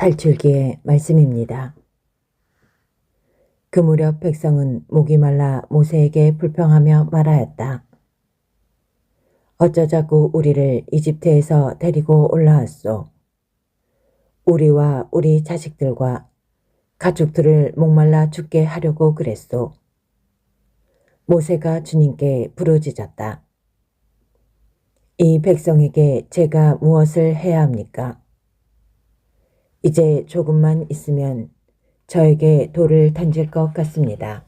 탈출기의 말씀입니다. 그 무렵 백성은 목이 말라 모세에게 불평하며 말하였다. 어쩌자고 우리를 이집트에서 데리고 올라왔소. 우리와 우리 자식들과 가축들을 목말라 죽게 하려고 그랬소. 모세가 주님께 부르짖었다. 이 백성에게 제가 무엇을 해야 합니까? 이제 조금만 있으면 저에게 돌을 던질 것 같습니다.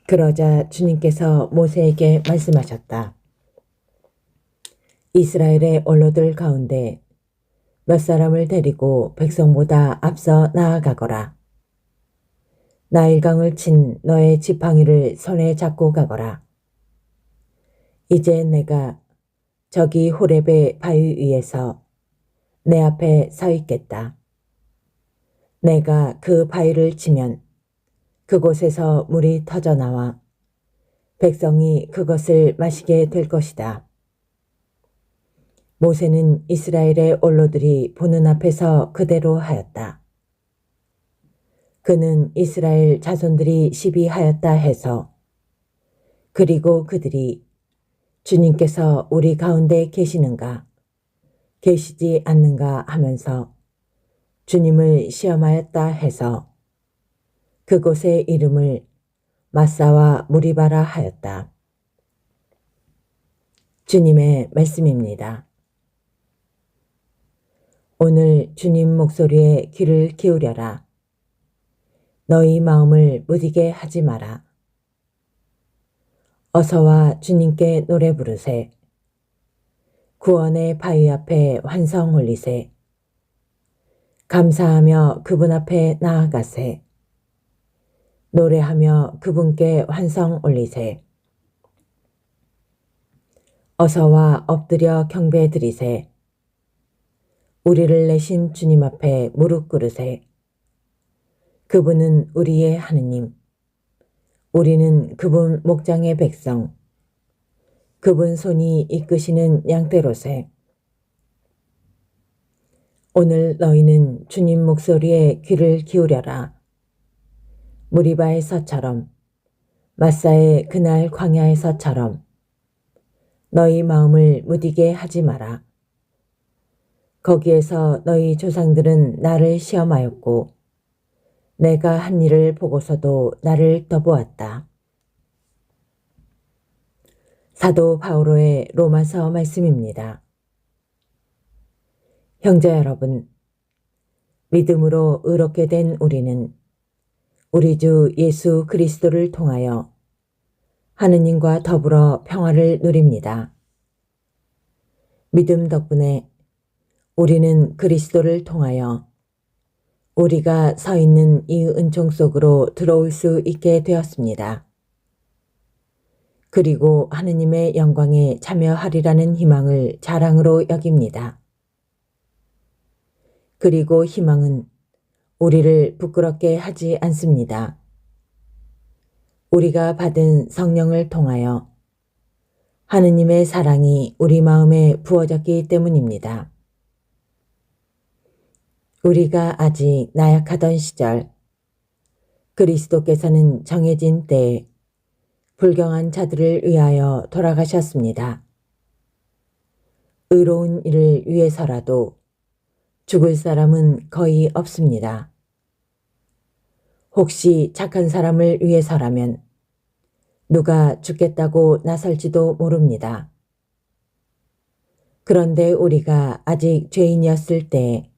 그러자 주님께서 모세에게 말씀하셨다. 이스라엘의 원로들 가운데 몇 사람을 데리고 백성보다 앞서 나아가거라. 나일강을 친 너의 지팡이를 손에 잡고 가거라. 이제 내가 저기 호렙의 바위 위에서 내 앞에 서 있겠다. 내가 그 바위를 치면 그곳에서 물이 터져나와 백성이 그것을 마시게 될 것이다. 모세는 이스라엘의 원로들이 보는 앞에서 그대로 하였다. 그는 이스라엘 자손들이 시비하였다 해서 그리고 그들이 주님께서 우리 가운데 계시는가 계시지 않는가 하면서 주님을 시험하였다 해서 그곳의 이름을 마사와 무리바라 하였다. 주님의 말씀입니다. 오늘 주님 목소리에 귀를 기울여라. 너희 마음을 무디게 하지 마라. 어서와 주님께 노래 부르세. 구원의 바위 앞에 환성 올리세. 감사하며 그분 앞에 나아가세. 노래하며 그분께 환성 올리세. 어서와 엎드려 경배 드리세. 우리를 내신 주님 앞에 무릎 꿇으세. 그분은 우리의 하느님. 우리는 그분 목장의 백성. 그분 손이 이끄시는 양떼로세. 오늘 너희는 주님 목소리에 귀를 기울여라. 무리바에서처럼 마사의 그날 광야에서처럼 너희 마음을 무디게 하지 마라. 거기에서 너희 조상들은 나를 시험하였고 내가 한 일을 보고서도 나를 떠보았다. 사도 바오로의 로마서 말씀입니다. 형제 여러분, 믿음으로 의롭게 된 우리는 우리 주 예수 그리스도를 통하여 하느님과 더불어 평화를 누립니다. 믿음 덕분에 우리는 그리스도를 통하여 우리가 서 있는 이 은총 속으로 들어올 수 있게 되었습니다. 그리고 하느님의 영광에 참여하리라는 희망을 자랑으로 여깁니다. 그리고 희망은 우리를 부끄럽게 하지 않습니다. 우리가 받은 성령을 통하여 하느님의 사랑이 우리 마음에 부어졌기 때문입니다. 우리가 아직 나약하던 시절 그리스도께서는 정해진 때에 불경한 자들을 위하여 돌아가셨습니다. 의로운 일을 위해서라도 죽을 사람은 거의 없습니다. 혹시 착한 사람을 위해서라면 누가 죽겠다고 나설지도 모릅니다. 그런데 우리가 아직 죄인이었을 때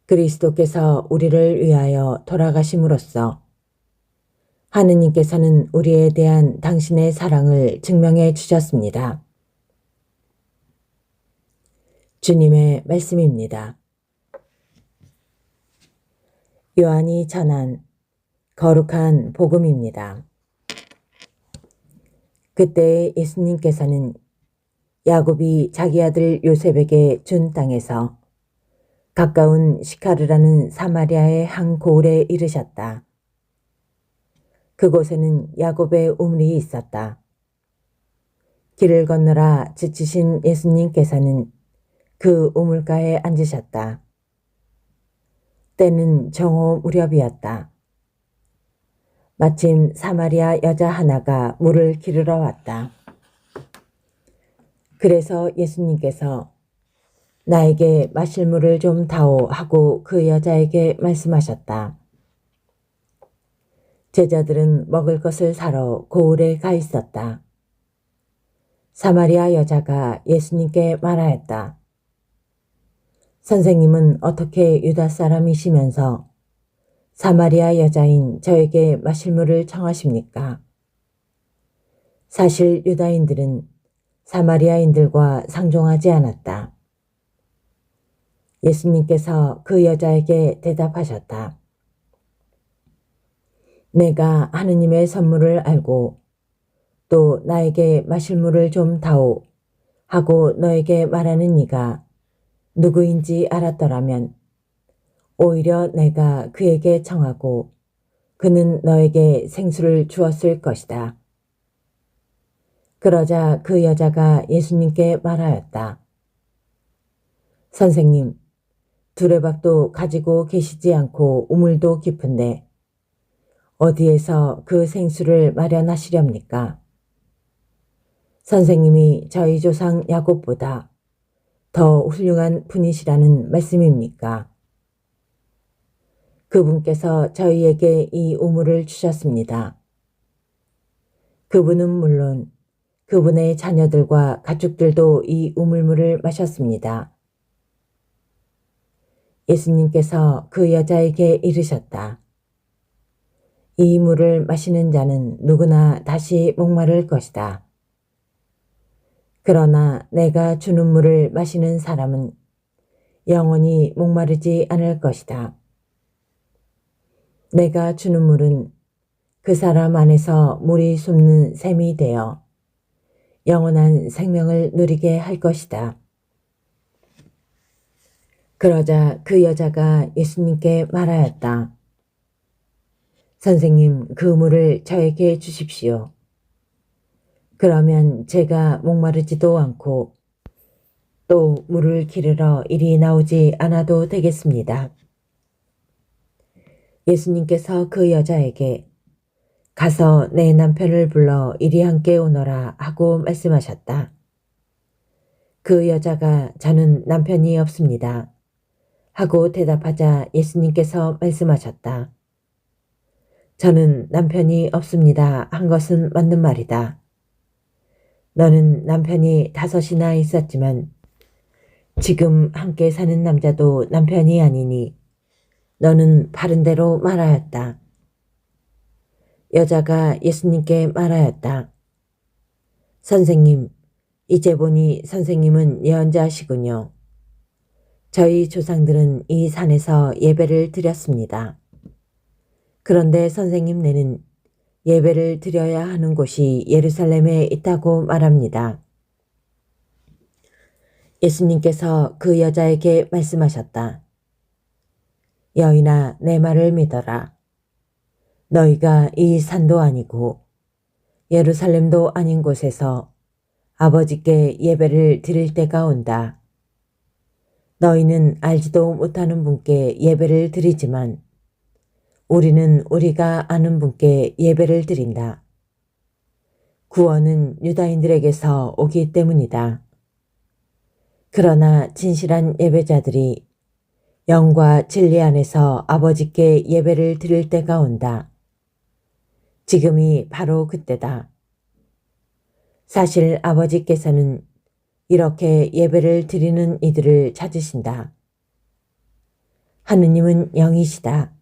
그리스도께서 우리를 위하여 돌아가심으로써 하느님께서는 우리에 대한 당신의 사랑을 증명해 주셨습니다. 주님의 말씀입니다. 요한이 전한 거룩한 복음입니다. 그때 예수님께서는 야곱이 자기 아들 요셉에게 준 땅에서 가까운 시카르라는 사마리아의 한 고을에 이르셨다. 그곳에는 야곱의 우물이 있었다. 길을 건너라 지치신 예수님께서는 그 우물가에 앉으셨다. 때는 정오 무렵이었다. 마침 사마리아 여자 하나가 물을 기르러 왔다. 그래서 예수님께서 나에게 마실 물을 좀 다오 하고 그 여자에게 말씀하셨다. 제자들은 먹을 것을 사러 고을에 가 있었다. 사마리아 여자가 예수님께 말하였다. 선생님은 어떻게 유다 사람이시면서 사마리아 여자인 저에게 마실 물을 청하십니까? 사실 유다인들은 사마리아인들과 상종하지 않았다. 예수님께서 그 여자에게 대답하셨다. 내가 하느님의 선물을 알고 또 나에게 마실 물을 좀 다오 하고 너에게 말하는 이가 누구인지 알았더라면 오히려 내가 그에게 청하고 그는 너에게 생수를 주었을 것이다. 그러자 그 여자가 예수님께 말하였다. 선생님, 두레박도 가지고 계시지 않고 우물도 깊은데 어디에서 그 생수를 마련하시렵니까? 선생님이 저희 조상 야곱보다 더 훌륭한 분이시라는 말씀입니까? 그분께서 저희에게 이 우물을 주셨습니다. 그분은 물론 그분의 자녀들과 가축들도 이 우물물을 마셨습니다. 예수님께서 그 여자에게 이르셨다. 이 물을 마시는 자는 누구나 다시 목마를 것이다. 그러나 내가 주는 물을 마시는 사람은 영원히 목마르지 않을 것이다. 내가 주는 물은 그 사람 안에서 물이 솟는 샘이 되어 영원한 생명을 누리게 할 것이다. 그러자 그 여자가 예수님께 말하였다. 선생님, 그 물을 저에게 주십시오. 그러면 제가 목마르지도 않고 또 물을 기르러 이리 나오지 않아도 되겠습니다. 예수님께서 그 여자에게 가서 내 남편을 불러 이리 함께 오너라 하고 말씀하셨다. 그 여자가 저는 남편이 없습니다. 하고 대답하자 예수님께서 말씀하셨다. 저는 남편이 없습니다 한 것은 맞는 말이다. 너는 남편이 5이나 있었지만 지금 함께 사는 남자도 남편이 아니니 너는 바른 대로 말하였다. 여자가 예수님께 말하였다. 선생님, 이제 보니 선생님은 예언자시군요. 저희 조상들은 이 산에서 예배를 드렸습니다. 그런데 선생님네는 예배를 드려야 하는 곳이 예루살렘에 있다고 말합니다. 예수님께서 그 여자에게 말씀하셨다. 여인아, 내 말을 믿어라. 너희가 이 산도 아니고 예루살렘도 아닌 곳에서 아버지께 예배를 드릴 때가 온다. 너희는 알지도 못하는 분께 예배를 드리지만 우리는 우리가 아는 분께 예배를 드린다. 구원은 유다인들에게서 오기 때문이다. 그러나 진실한 예배자들이 영과 진리 안에서 아버지께 예배를 드릴 때가 온다. 지금이 바로 그때다. 사실 아버지께서는 이렇게 예배를 드리는 이들을 찾으신다. 하느님은 영이시다.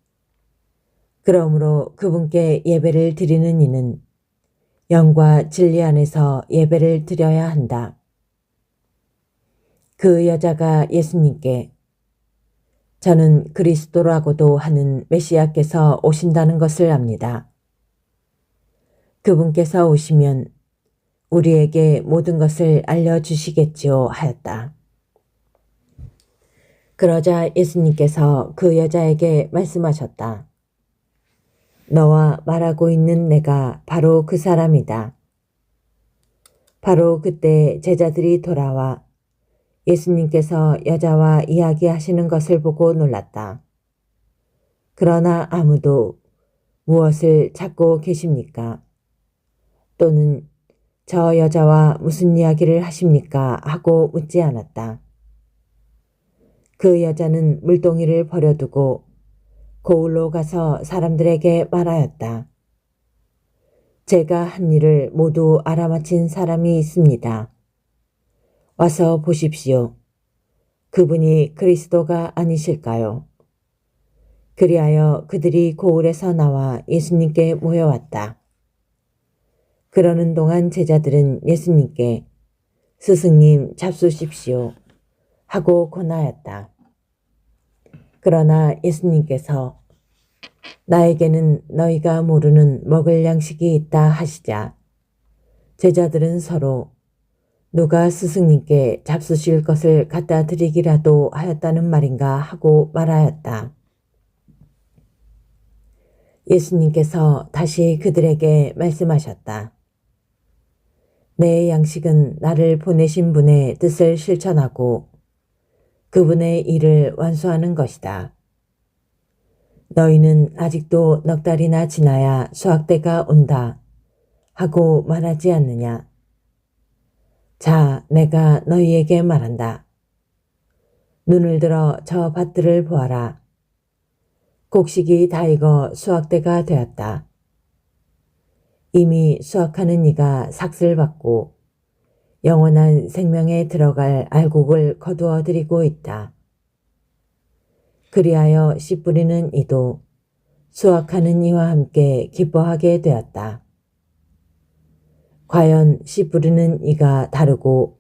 그러므로 그분께 예배를 드리는 이는 영과 진리 안에서 예배를 드려야 한다. 그 여자가 예수님께 저는 그리스도라고도 하는 메시아께서 오신다는 것을 압니다. 그분께서 오시면 우리에게 모든 것을 알려주시겠지요 하였다. 그러자 예수님께서 그 여자에게 말씀하셨다. 너와 말하고 있는 내가 바로 그 사람이다. 바로 그때 제자들이 돌아와 예수님께서 여자와 이야기하시는 것을 보고 놀랐다. 그러나 아무도 무엇을 찾고 계십니까? 또는 저 여자와 무슨 이야기를 하십니까? 하고 묻지 않았다. 그 여자는 물동이를 버려두고 거울로 가서 사람들에게 말하였다. 제가 한 일을 모두 알아맞힌 사람이 있습니다. 와서 보십시오. 그분이 그리스도가 아니실까요? 그리하여 그들이 고을에서 나와 예수님께 모여왔다. 그러는 동안 제자들은 예수님께 스승님 잡수십시오 하고 권하였다. 그러나 예수님께서 나에게는 너희가 모르는 먹을 양식이 있다 하시자 제자들은 서로 누가 스승님께 잡수실 것을 갖다 드리기라도 하였다는 말인가 하고 말하였다. 예수님께서 다시 그들에게 말씀하셨다. 내 양식은 나를 보내신 분의 뜻을 실천하고 그분의 일을 완수하는 것이다. 너희는 아직도 넉 달이나 지나야 수확때가 온다 하고 말하지 않느냐. 자, 내가 너희에게 말한다. 눈을 들어 저 밭들을 보아라. 곡식이 다 익어 수확때가 되었다. 이미 수확하는 이가 삭슬 받고 영원한 생명에 들어갈 알곡을 거두어 드리고 있다. 그리하여 씨 뿌리는 이도 수확하는 이와 함께 기뻐하게 되었다. 과연 씨 뿌리는 이가 다르고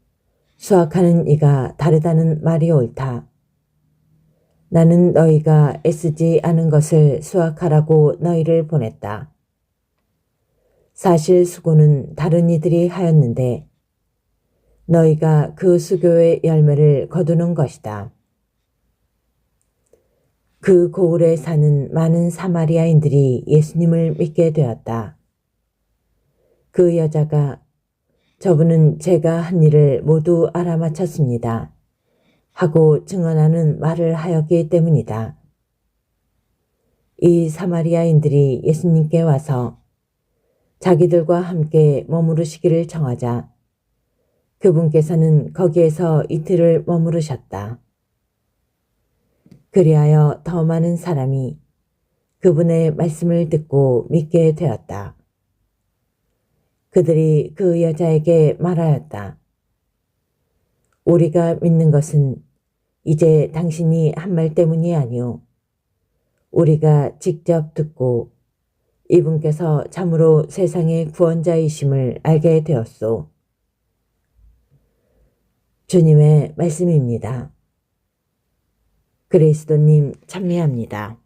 수확하는 이가 다르다는 말이 옳다. 나는 너희가 애쓰지 않은 것을 수확하라고 너희를 보냈다. 사실 수고는 다른 이들이 하였는데 너희가 그 수고의 열매를 거두는 것이다. 그 고을에 사는 많은 사마리아인들이 예수님을 믿게 되었다. 그 여자가 저분은 제가 한 일을 모두 알아맞혔습니다 하고 증언하는 말을 하였기 때문이다. 이 사마리아인들이 예수님께 와서 자기들과 함께 머무르시기를 청하자 그분께서는 거기에서 이틀을 머무르셨다. 그리하여 더 많은 사람이 그분의 말씀을 듣고 믿게 되었다. 그들이 그 여자에게 말하였다. 우리가 믿는 것은 이제 당신이 한 말 때문이 아니오. 우리가 직접 듣고 이분께서 참으로 세상의 구원자이심을 알게 되었소. 주님의 말씀입니다. 그리스도님 찬미합니다.